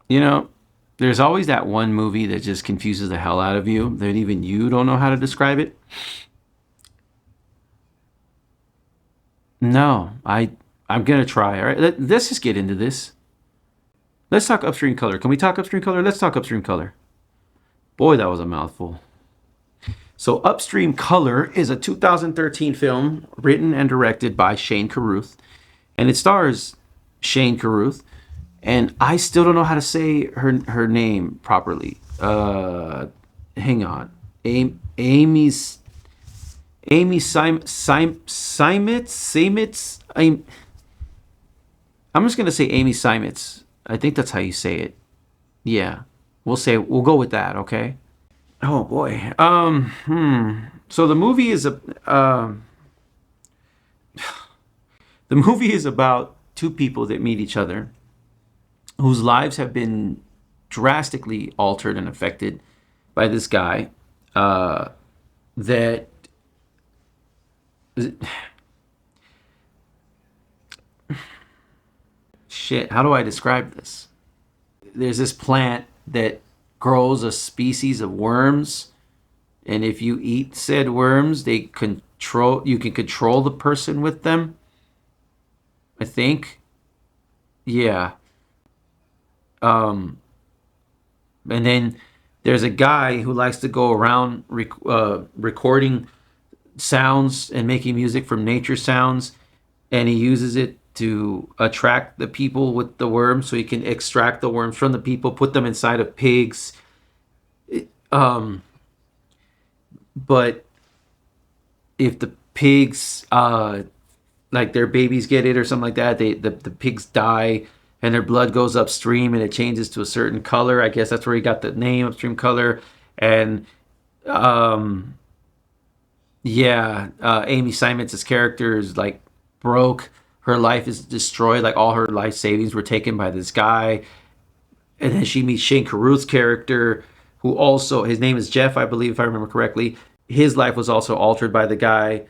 You know, there's always that one movie that just confuses the hell out of you that even you don't know how to describe it. No, I'm gonna try. All right, let's just get into this. Let's talk Upstream Color. Can we talk Upstream Color? Let's talk Upstream Color. Boy, that was a mouthful. So, Upstream Color is a 2013 film written and directed by Shane Carruth, and it stars Shane Carruth, and I still don't know how to say her name properly. Hang on, Amy's Amy Simitz. I'm just gonna say Amy Simitz. I think that's how you say it. Yeah, we'll go with that. Okay. Oh boy. So the movie is about two people that meet each other, whose lives have been drastically altered and affected by this guy. That shit. How do I describe this? There's this plant that grows a species of worms, and if you eat said worms, you can control the person with them. I think. Yeah. Um, and then there's a guy who likes to go around recording sounds and making music from nature sounds, and he uses it to attract the people with the worms, so he can extract the worms from the people, put them inside of pigs. Um, but if the pigs, like their babies get it or something like that, the pigs die and their blood goes upstream and it changes to a certain color. I guess that's where he got the name Upstream Color. And um, yeah, Amy Simon's character is like broke. Her life is destroyed. Like all her life savings were taken by this guy. And then she meets Shane Carruth's character, who also, his name is Jeff, I believe, if I remember correctly. His life was also altered by the guy.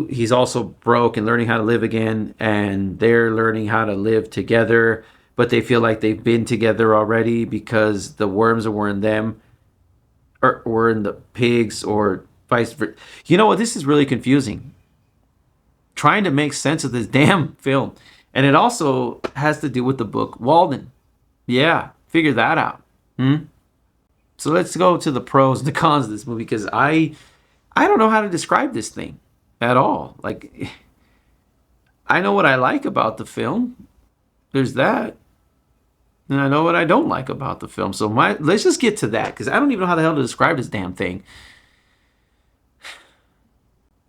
He's also broke and learning how to live again, and they're learning how to live together. But they feel like they've been together already because the worms were in them, or were in the pigs, or vice versa. You know what? This is really confusing. Trying to make sense of this damn film. And it also has to do with the book Walden. Yeah, figure that out. Hmm? So let's go to the pros and the cons of this movie, because I don't know how to describe this thing at all. Like, I know what I like about the film. There's that. And I know what I don't like about the film. So let's just get to that, because I don't even know how the hell to describe this damn thing.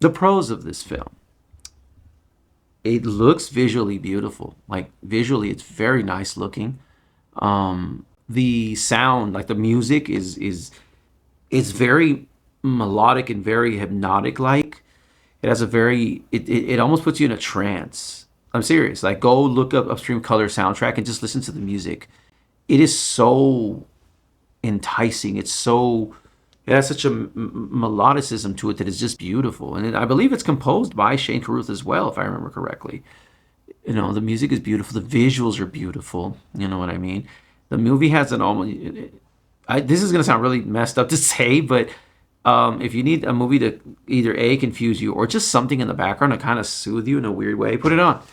The pros of this film. It looks visually beautiful. Like, visually it's very nice looking. The sound, like the music is it's very melodic and very hypnotic like. It has a very it almost puts you in a trance. I'm serious. Like, go look up Upstream Color soundtrack and just listen to the music. It is so enticing. It has such a melodicism to it that is just beautiful. And I believe it's composed by Shane Carruth as well, if I remember correctly. The music is beautiful. The visuals are beautiful. You know what I mean? The movie has an almost. This is gonna sound really messed up to say, but if you need a movie to either confuse you, or just something in the background to kind of soothe you in a weird way, put it on,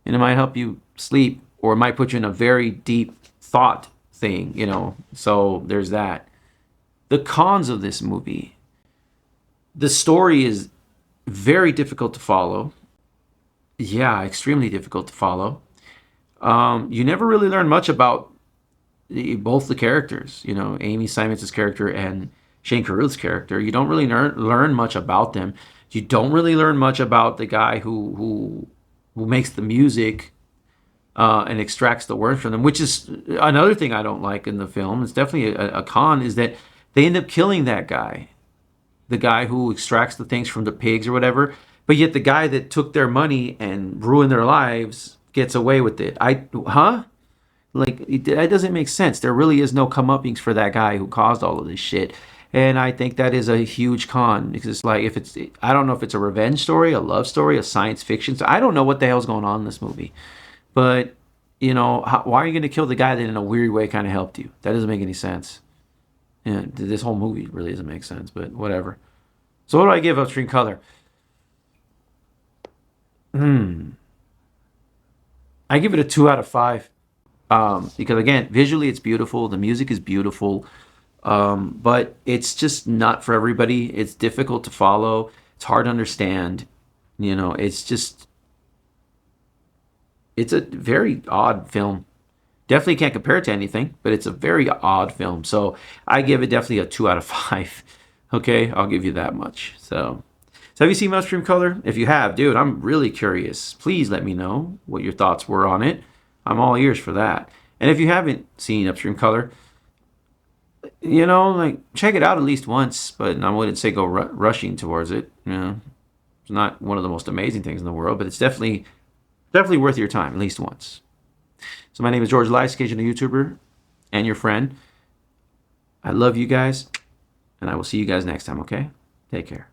and it might help you sleep, or it might put you in a very deep thought thing. So there's that. The cons of this movie: the story is very difficult to follow. Yeah, extremely difficult to follow. You never really learn much about both the characters. Amy Simons' character and Shane Carruth's character. You don't really learn much about them. You don't really learn much about the guy who makes the music, and extracts the words from them, which is another thing I don't like in the film. It's definitely a con, is that they end up killing that guy, the guy who extracts the things from the pigs or whatever. But yet the guy that took their money and ruined their lives gets away with it. Huh? Like, that doesn't make sense. There really is no comeuppance for that guy who caused all of this shit. And I think that is a huge con, because it's like, I don't know if it's a revenge story, a love story, a science fiction. So I don't know what the hell's going on in this movie. But you know, why are you going to kill the guy that in a weird way kind of helped you? That doesn't make any sense. Yeah, this whole movie really doesn't make sense, but whatever. So what do I give Upstream Color? I give it a 2 out of 5. Because again, visually it's beautiful, the music is beautiful, but it's just not for everybody. It's difficult to follow. It's hard to understand. You know, it's a very odd film. Definitely can't compare it to anything, but it's a very odd film. So I give it definitely a 2 out of 5. Okay, I'll give you that much. So have you seen Upstream Color? If you have, dude, I'm really curious. Please let me know what your thoughts were on it. I'm all ears for that. And if you haven't seen Upstream Color, you know, like check it out at least once. But I wouldn't say go rushing towards it. You know, it's not one of the most amazing things in the world, but it's definitely worth your time at least once. So my name is George Elias, occasional YouTuber, and your friend. I love you guys, and I will see you guys next time. Okay, take care.